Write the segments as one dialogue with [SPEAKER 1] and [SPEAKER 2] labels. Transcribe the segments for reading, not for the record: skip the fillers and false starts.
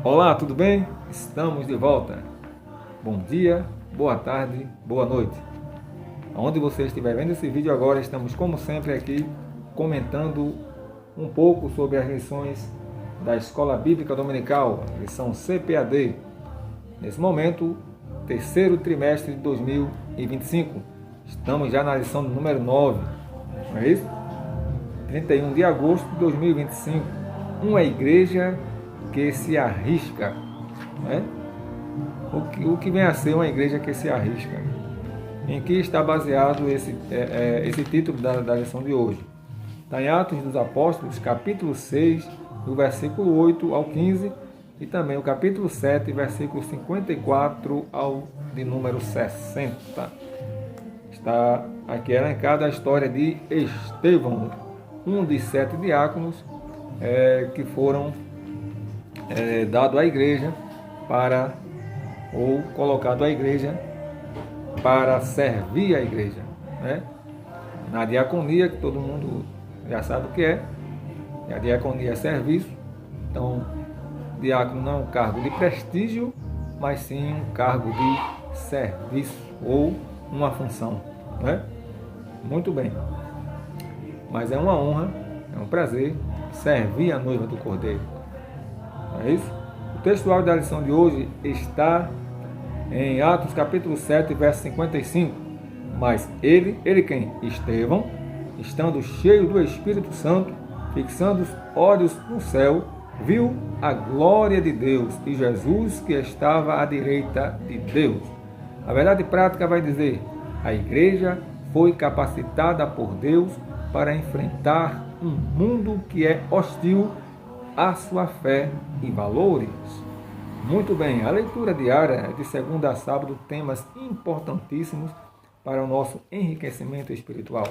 [SPEAKER 1] Olá, tudo bem? Estamos de volta. Bom dia, boa tarde, boa noite. Onde você estiver vendo esse vídeo agora, estamos como sempre aqui comentando um pouco sobre as lições da Escola Bíblica Dominical, lição CPAD. Nesse momento, terceiro trimestre de 2025. Estamos já na lição número 9, não é isso? 31 de agosto de 2025. Uma igreja que se arrisca, né? O que vem a ser uma igreja que se arrisca? Em que está baseado esse título da lição de hoje? Está em Atos dos Apóstolos, capítulo 6, do versículo 8 ao 15, e também o capítulo 7, versículo 54 ao de número 60. Está aqui elencada a história de Estevão, um dos 7 diáconos que foram dado à igreja ou colocado à igreja para servir a igreja, né? Na diaconia, que todo mundo já sabe o que é, e a diaconia é serviço. Então, diácono não é um cargo de prestígio, mas sim um cargo de serviço ou uma função, né? Muito bem. Mas é uma honra, é um prazer servir a noiva do Cordeiro. Não é isso? O textual da lição de hoje está em Atos capítulo 7, verso 55. Mas ele quem? Estevão, estando cheio do Espírito Santo, fixando os olhos no céu, viu a glória de Deus e Jesus que estava à direita de Deus. A verdade prática vai dizer: a igreja foi capacitada por Deus para enfrentar um mundo que é hostil à sua fé e valores. Muito bem, a leitura diária é de segunda a sábado, temas importantíssimos para o nosso enriquecimento espiritual.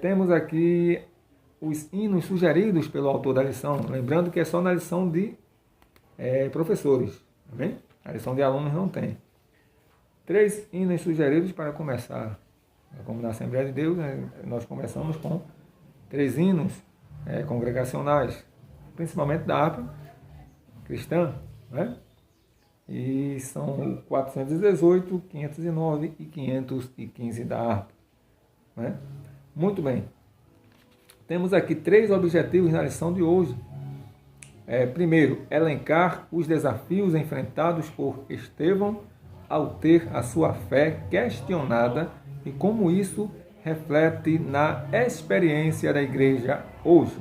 [SPEAKER 1] Temos aqui os hinos sugeridos pelo autor da lição, lembrando que é só na lição de professores, tá bem? A lição de alunos não tem. 3 hinos sugeridos para começar. Como na Assembleia de Deus, nós começamos com 3 hinos congregacionais, principalmente da harpa cristã, né? E são 418, 509 e 515 da harpa, né? Muito bem. Temos aqui 3 objetivos na lição de hoje. Primeiro, elencar os desafios enfrentados por Estevão ao ter a sua fé questionada e como isso reflete na experiência da igreja hoje.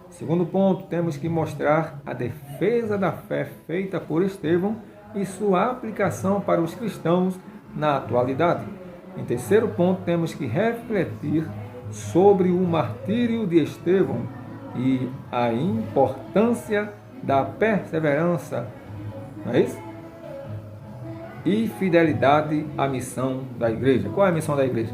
[SPEAKER 1] Segundo ponto, temos que mostrar a defesa da fé feita por Estevão e sua aplicação para os cristãos na atualidade. Em terceiro ponto, temos que refletir sobre o martírio de Estevão e a importância da perseverança, não é isso? E fidelidade à missão da igreja. Qual é a missão da igreja?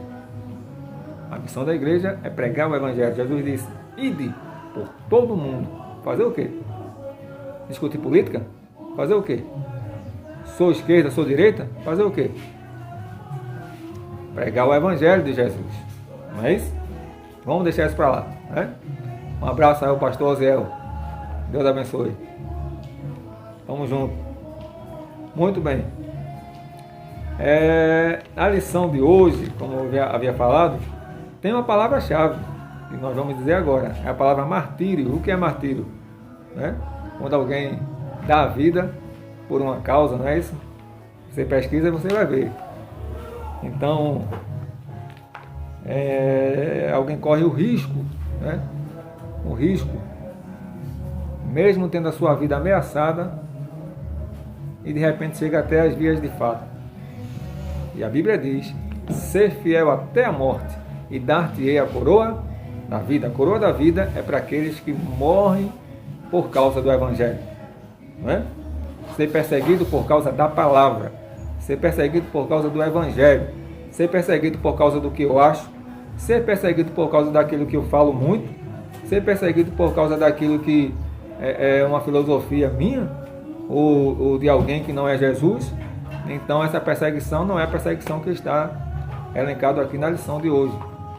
[SPEAKER 1] A missão da igreja é pregar o evangelho. Jesus disse: ide por todo mundo. Fazer o quê? Discutir política? Fazer o quê? Sou esquerda, sou direita? Fazer o quê? Pregar o evangelho de Jesus. Não é isso? Vamos deixar isso para lá, né? Um abraço aí ao pastor Oziel. Deus abençoe. Vamos junto. Muito bem. A lição de hoje, como eu havia falado, tem uma palavra-chave que nós vamos dizer agora. É a palavra martírio. O que é martírio? Quando alguém dá a vida por uma causa, não é isso? Você pesquisa e você vai ver. Então, alguém corre o risco, né? O risco, mesmo tendo a sua vida ameaçada, e de repente chega até as vias de fato. E a Bíblia diz: ser fiel até a morte e dar-te-ei a coroa da vida. A coroa da vida é para aqueles que morrem por causa do Evangelho, não é? Ser perseguido por causa da palavra, ser perseguido por causa do Evangelho, ser perseguido por causa do que eu acho, ser perseguido por causa daquilo que eu falo muito, ser perseguido por causa daquilo que é uma filosofia minha ou de alguém que não é Jesus. Então essa perseguição não é a perseguição que está elencado aqui na lição de hoje.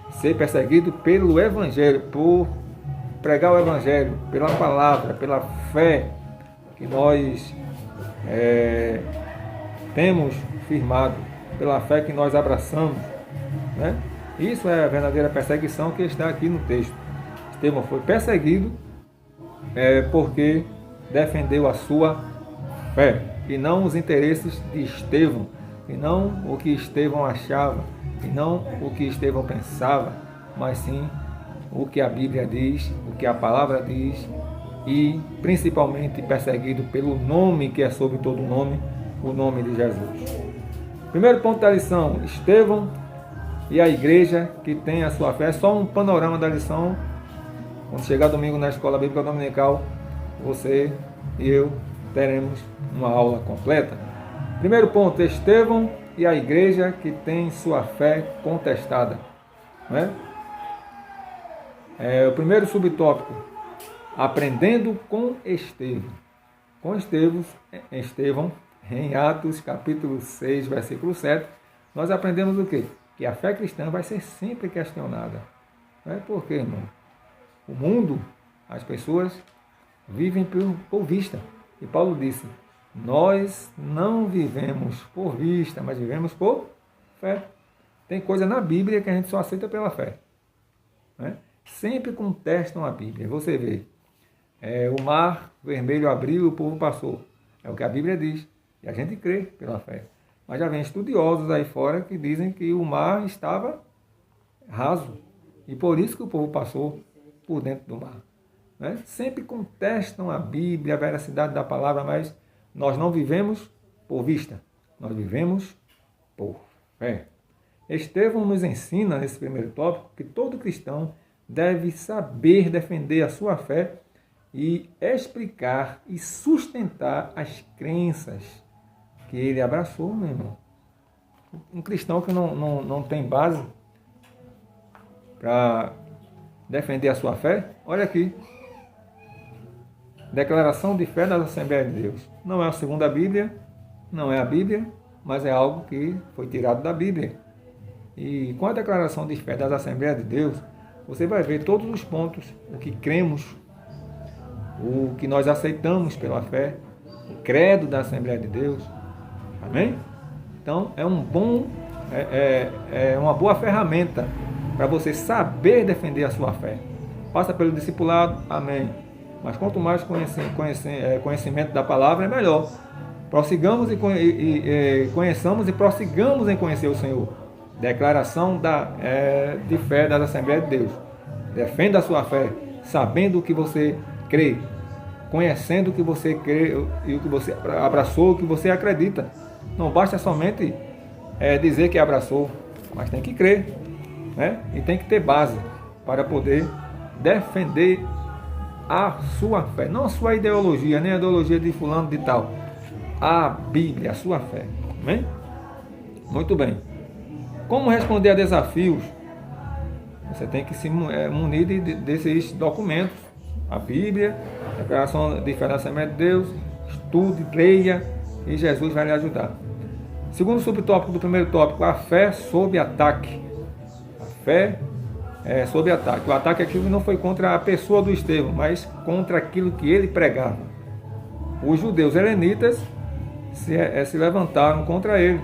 [SPEAKER 1] Ser perseguido pelo Evangelho, por pregar o Evangelho, pela palavra, pela fé, que nós temos firmado, pela fé que nós abraçamos, né? Isso é a verdadeira perseguição que está aqui no texto. Estevão foi perseguido porque defendeu a sua fé, e não os interesses de Estevão, e não o que Estevão achava, e não o que Estevão pensava, mas sim o que a Bíblia diz, o que a palavra diz, e principalmente perseguido pelo nome que é sobre todo nome, o nome de Jesus. Primeiro ponto da lição: Estevão e a igreja que tem a sua fé. É só um panorama da lição. Quando chegar domingo na escola bíblica dominical, você e eu teremos uma aula completa. Primeiro ponto: Estevão e a igreja que tem sua fé contestada, né? O primeiro subtópico: aprendendo com Estevão. Com Estevão, em Atos capítulo 6, versículo 7, nós aprendemos o quê? Que a fé cristã vai ser sempre questionada. Por quê, irmão? O mundo, as pessoas vivem por vista. E Paulo disse: nós não vivemos por vista, mas vivemos por fé. Tem coisa na Bíblia que a gente só aceita pela fé, né? Sempre contestam a Bíblia. Você vê, o mar vermelho abriu e o povo passou. É o que a Bíblia diz. E a gente crê pela fé. Mas já vem estudiosos aí fora que dizem que o mar estava raso. E por isso que o povo passou por dentro do mar, né? Sempre contestam a Bíblia, a veracidade da palavra, mas nós não vivemos por vista. Nós vivemos por fé. Estevão nos ensina, nesse primeiro tópico, que todo cristão deve saber defender a sua fé e explicar e sustentar as crenças que ele abraçou, meu irmão. Um cristão que não tem base para defender a sua fé, olha aqui. Declaração de fé das Assembleias de Deus. Não é a segunda Bíblia, não é a Bíblia, mas é algo que foi tirado da Bíblia. E com a declaração de fé das Assembleias de Deus, você vai ver todos os pontos, o que cremos, o que nós aceitamos pela fé, o credo da Assembleia de Deus. Amém? Então, é uma boa ferramenta para você saber defender a sua fé. Passa pelo discipulado, amém. Mas quanto mais conhecimento da palavra, é melhor. Prossigamos e conheçamos e prossigamos em conhecer o Senhor. Declaração de fé das Assembleias de Deus. Defenda a sua fé, sabendo o que você crê, conhecendo o que você crê e o que você abraçou, o que você acredita. Não basta somente dizer que abraçou, mas tem que crer, né? E tem que ter base para poder defender a sua fé, não a sua ideologia, nem a ideologia de fulano de tal, a Bíblia, a sua fé. Amém? Muito bem. Como responder a desafios? Você tem que se munir desses documentos, a Bíblia, a declaração de fé da Assembleia de Deus, estude, leia, e Jesus vai lhe ajudar. Segundo subtópico do primeiro tópico, a fé sob ataque. A fé sob ataque. O ataque aqui não foi contra a pessoa do Estevão, mas contra aquilo que ele pregava. Os judeus helenitas se levantaram contra ele.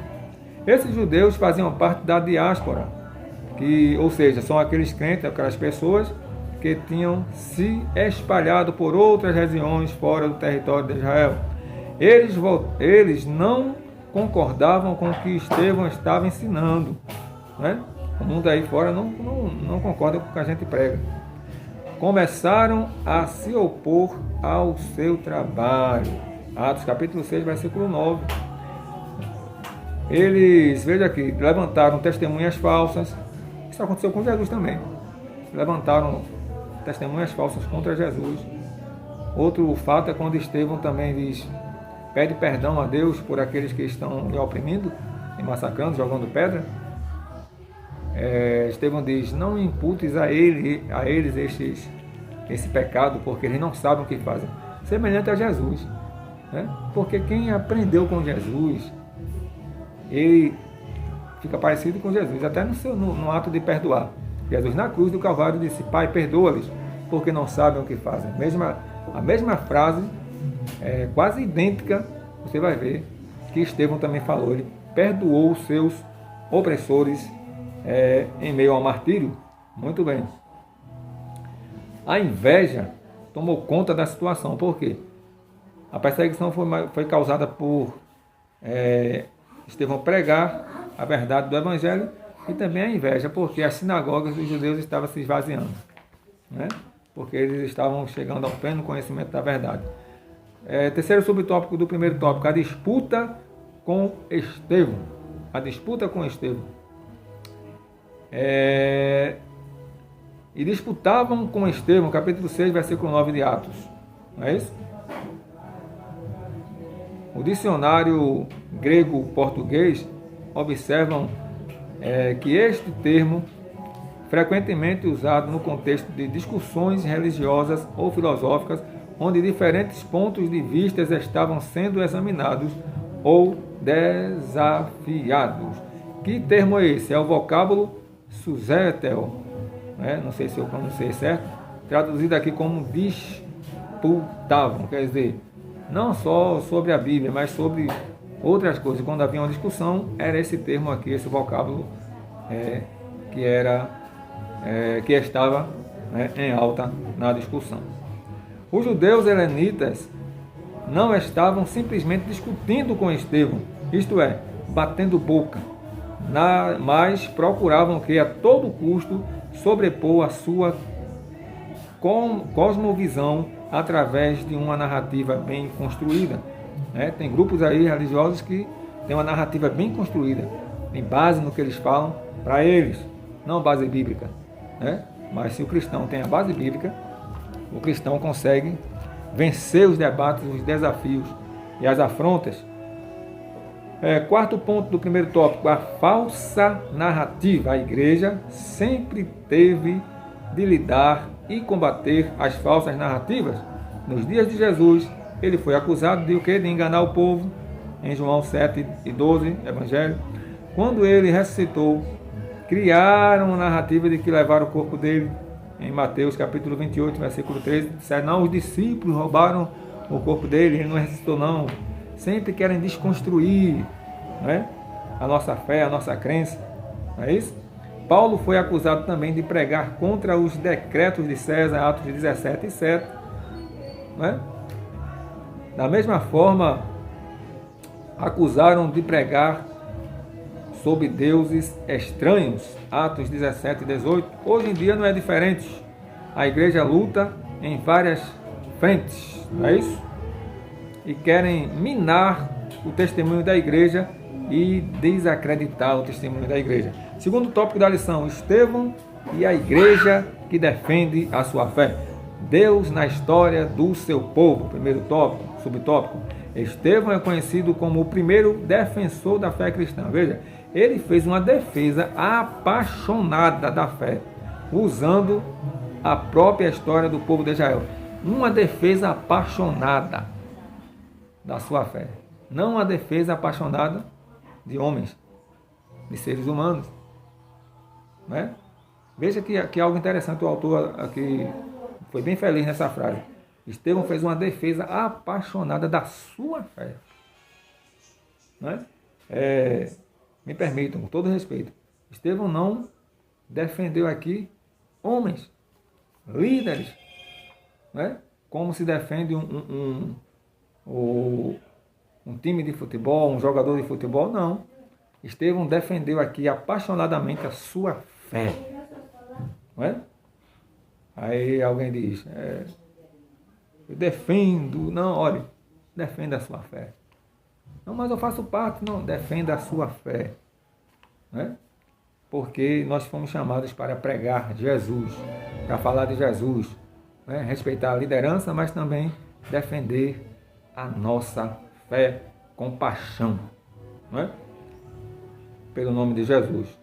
[SPEAKER 1] Esses judeus faziam parte da diáspora, ou seja, são aqueles crentes, aquelas pessoas que tinham se espalhado por outras regiões fora do território de Israel. Eles não concordavam com o que Estevão estava ensinando, né? O mundo aí fora não concorda com o que a gente prega. Começaram a se opor ao seu trabalho. Atos capítulo 6, versículo 9. Eles, veja aqui, levantaram testemunhas falsas. Isso aconteceu com Jesus também. Levantaram testemunhas falsas contra Jesus. Outro fato é quando Estevão também pede perdão a Deus por aqueles que estão lhe oprimindo e massacrando, jogando pedra. Estevão diz: não imputes a eles esse pecado, porque eles não sabem o que fazem. Semelhante a Jesus, né? Porque quem aprendeu com Jesus, ele fica parecido com Jesus, até no ato de perdoar. Jesus na cruz do Calvário disse: Pai, perdoa-lhes, porque não sabem o que fazem. A mesma frase quase idêntica, você vai ver que Estevão também falou, ele perdoou os seus opressores em meio ao martírio. Muito bem. A inveja tomou conta da situação. Por quê? A perseguição foi causada por Estevão pregar a verdade do Evangelho e também a inveja, porque as sinagogas dos judeus estavam se esvaziando, né? Porque eles estavam chegando ao pleno conhecimento da verdade. Terceiro subtópico do primeiro tópico, a disputa com Estevão. A disputa com Estevão. E disputavam com Estevão, capítulo 6, versículo 9 de Atos. Não é isso? O dicionário grego-português observam que este termo, frequentemente usado no contexto de discussões religiosas ou filosóficas, onde diferentes pontos de vista estavam sendo examinados ou desafiados. Que termo é esse? É o vocábulo suzetel, não sei se eu pronunciei certo, traduzido aqui como disputavam, quer dizer, não só sobre a Bíblia, mas sobre outras coisas. Quando havia uma discussão, era esse termo aqui, esse vocábulo que estava em alta na discussão. Os judeus helenitas não estavam simplesmente discutindo com Estevão, isto é, batendo boca, mas procuravam que a todo custo sobrepor a sua cosmovisão através de uma narrativa bem construída. Tem grupos aí religiosos que têm uma narrativa bem construída, tem base no que eles falam para eles, não base bíblica. Mas se o cristão tem a base bíblica, o cristão consegue vencer os debates, os desafios e as afrontas. Quarto ponto do primeiro tópico, a falsa narrativa. A igreja sempre teve de lidar e combater as falsas narrativas. Nos dias de Jesus, ele foi acusado de o quê? De enganar o povo, em João 7 e 12, Evangelho. Quando ele ressuscitou, criaram uma narrativa de que levaram o corpo dele, em Mateus capítulo 28, versículo 13, disseram, não, os discípulos roubaram o corpo dele, ele não ressuscitou não. Sempre querem desconstruir a nossa fé, a nossa crença, não é isso? Paulo foi acusado também de pregar contra os decretos de César, Atos 17 e 7. Da mesma forma, acusaram de pregar sobre deuses estranhos, Atos 17 e 18. Hoje em dia não é diferente. A igreja luta em várias frentes, não é isso? E querem minar o testemunho da igreja e desacreditar o testemunho da igreja. Segundo tópico da lição, Estevão e a igreja que defende a sua fé. Deus na história do seu povo. Primeiro tópico, subtópico. Estevão é conhecido como o primeiro defensor da fé cristã. Veja, ele fez uma defesa apaixonada da fé, usando a própria história do povo de Israel. Uma defesa apaixonada da sua fé. Não uma defesa apaixonada de homens, de seres humanos. Veja que algo interessante, o autor aqui foi bem feliz nessa frase. Estevão fez uma defesa apaixonada da sua fé. Me permitam, com todo respeito, Estevão não defendeu aqui homens, líderes, como se defende um time de futebol, um jogador de futebol, não. Estevão defendeu aqui apaixonadamente a sua fé. Aí alguém diz, eu defendo, não, olha, defenda a sua fé. Não, mas eu faço parte, não, defenda a sua fé. Porque nós fomos chamados para pregar Jesus, para falar de Jesus, respeitar a liderança, mas também defender a nossa fé com paixão, pelo nome de Jesus.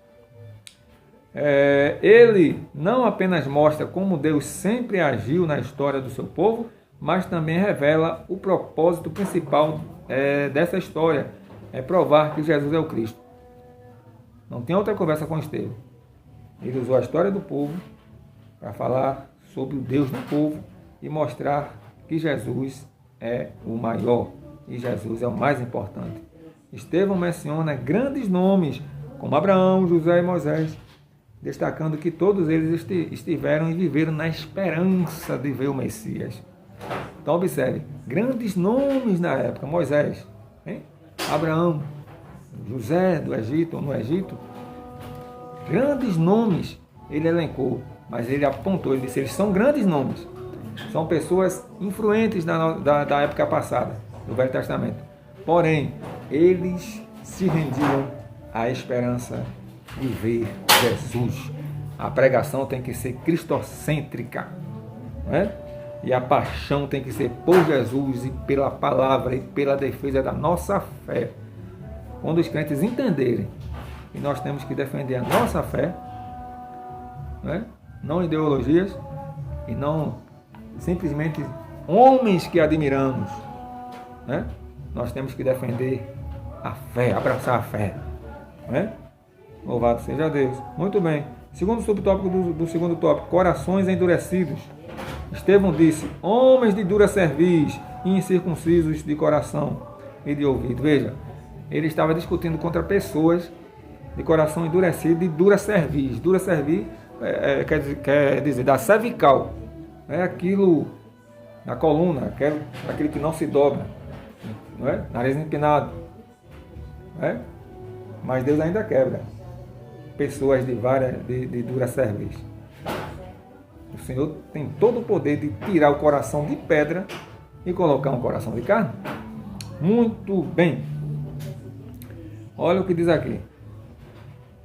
[SPEAKER 1] Ele não apenas mostra como Deus sempre agiu na história do seu povo, mas também revela o propósito principal dessa história, é provar que Jesus é o Cristo. Não tem outra conversa com Estevão. Ele usou a história do povo para falar sobre o Deus do povo e mostrar que Jesus é o maior e Jesus é o mais importante. Estevão menciona grandes nomes como Abraão, José e Moisés, destacando que todos eles estiveram e viveram na esperança de ver o Messias. Então observe, grandes nomes na época, Moisés, hein? Abraão, José do Egito ou no Egito, grandes nomes ele elencou, mas ele apontou, ele disse, eles são grandes nomes, são pessoas influentes da época passada, do Velho Testamento. Porém, eles se rendiam à esperança de ver Jesus. A pregação tem que ser cristocêntrica, não é? E a paixão tem que ser por Jesus e pela palavra e pela defesa da nossa fé. Quando os crentes entenderem que nós temos que defender a nossa fé, né? Não ideologias e não simplesmente homens que admiramos, né? Nós temos que defender a fé, abraçar a fé, né? Louvado seja Deus. Muito bem. Segundo subtópico do segundo tópico, corações endurecidos. Estevão disse, homens de dura cerviz, incircuncisos de coração e de ouvido. Veja, ele estava discutindo contra pessoas de coração endurecido e dura cerviz. Dura cerviz quer dizer da cervical. É aquilo na coluna, aquele que não se dobra. Não é? Nariz empinado. Não é? Mas Deus ainda quebra pessoas de dura cerviz. O Senhor tem todo o poder de tirar o coração de pedra e colocar um coração de carne. Muito bem. Olha o que diz aqui.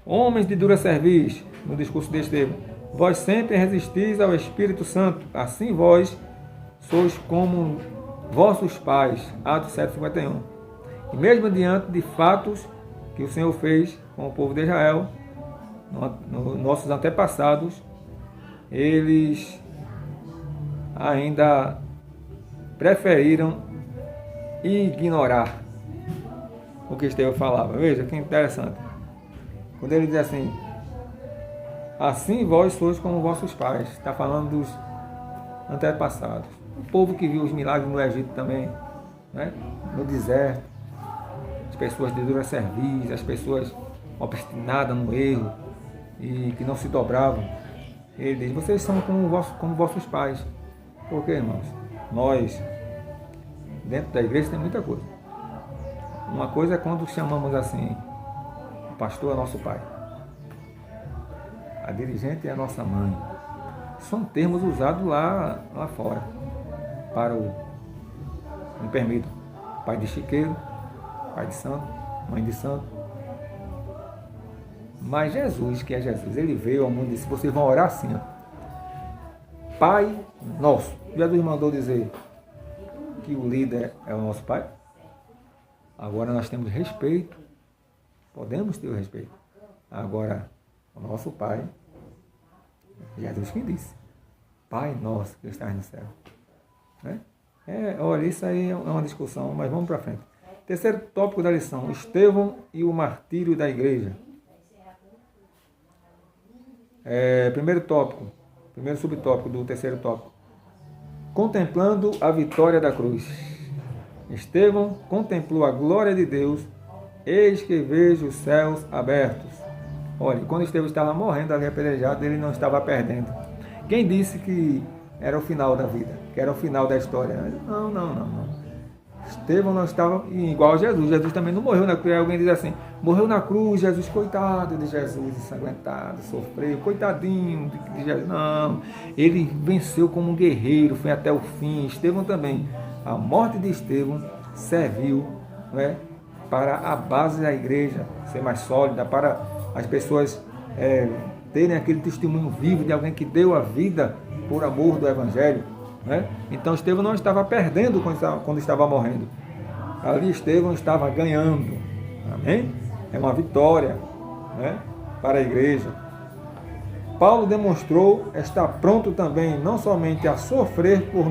[SPEAKER 1] Homens de dura cerviz, no discurso de Estevão, vós sempre resistis ao Espírito Santo, assim vós sois como vossos pais. Atos 7:51. E mesmo diante de fatos que o Senhor fez com o povo de Israel, nossos antepassados, eles ainda preferiram ignorar o que Estevão falava. Veja que interessante. Quando ele diz assim vós sois como vossos pais, está falando dos antepassados. O povo que viu os milagres no Egito também, né? No deserto, as pessoas de dura cerviz, as pessoas obstinadas no erro e que não se dobravam. Ele diz, vocês são como vossos pais. Por quê, irmãos? Nós, dentro da igreja, tem muita coisa. Uma coisa é quando chamamos assim, o pastor é nosso pai, a dirigente é a nossa mãe. São termos usados lá fora, para me permitam, pai de chiqueiro, pai de santo, mãe de santo. Mas Jesus, que é Jesus, ele veio ao mundo e disse, vocês vão orar assim, ó. Pai nosso. Jesus mandou dizer que o líder é o nosso pai. Agora nós temos respeito. Podemos ter o respeito. Agora, o nosso pai, Jesus quem disse. Pai nosso que estás no céu. Né? Olha, isso aí é uma discussão, mas vamos para frente. Terceiro tópico da lição, Estevão e o martírio da igreja. Primeiro subtópico do terceiro tópico. Contemplando a vitória da cruz. Estevão contemplou a glória de Deus, eis que vejo os céus abertos. Olha, quando Estevão estava morrendo ali apedrejado, ele não estava perdendo. Quem disse que era o final da vida, que era o final da história? Não. Estevão não estava igual a Jesus. Jesus também não morreu na cruz. Alguém diz assim, morreu na cruz, Jesus, coitado de Jesus, ensanguentado, sofreu, coitadinho de Jesus. Não, ele venceu como um guerreiro, foi até o fim. Estevão também. A morte de Estevão serviu, não é, para a base da igreja ser mais sólida, para as pessoas terem aquele testemunho vivo de alguém que deu a vida por amor do Evangelho. Né? Então Estevão não estava perdendo quando estava morrendo. Ali Estevão estava ganhando. Amém? É uma vitória, né, para a igreja. Paulo demonstrou estar pronto também, não somente a sofrer pelo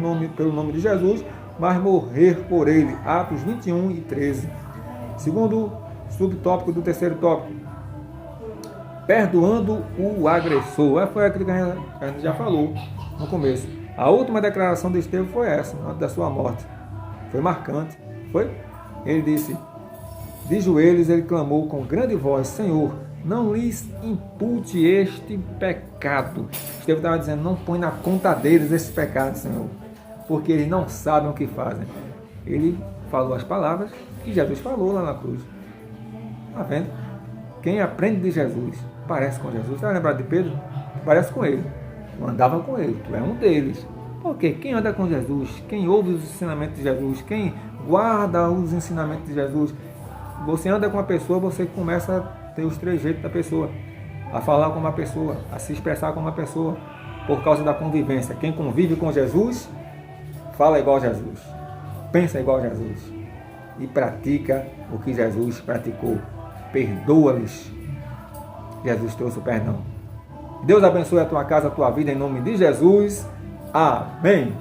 [SPEAKER 1] nome de Jesus, mas morrer por ele. Atos 21 e 13. Segundo subtópico do terceiro tópico, perdoando o agressor. Foi aquilo que a gente já falou no começo. A última declaração de Estevão foi essa, antes da sua morte. Foi marcante. Foi? Ele disse, de joelhos ele clamou com grande voz, Senhor, não lhes impute este pecado. Estevão estava dizendo, não põe na conta deles esse pecado, Senhor, porque eles não sabem o que fazem. Ele falou as palavras que Jesus falou lá na cruz. Está vendo? Quem aprende de Jesus, parece com Jesus. Está lembrado de Pedro? Parece com ele. Tu andava com ele, tu é um deles. Porque quem anda com Jesus, quem ouve os ensinamentos de Jesus, quem guarda os ensinamentos de Jesus, você anda com uma pessoa, você começa a ter os trejeitos da pessoa, a falar como uma pessoa, a se expressar como uma pessoa, por causa da convivência. Quem convive com Jesus, fala igual a Jesus, pensa igual a Jesus e pratica o que Jesus praticou. Perdoa-lhes. Jesus trouxe o perdão. Deus abençoe a tua casa, a tua vida, em nome de Jesus. Amém.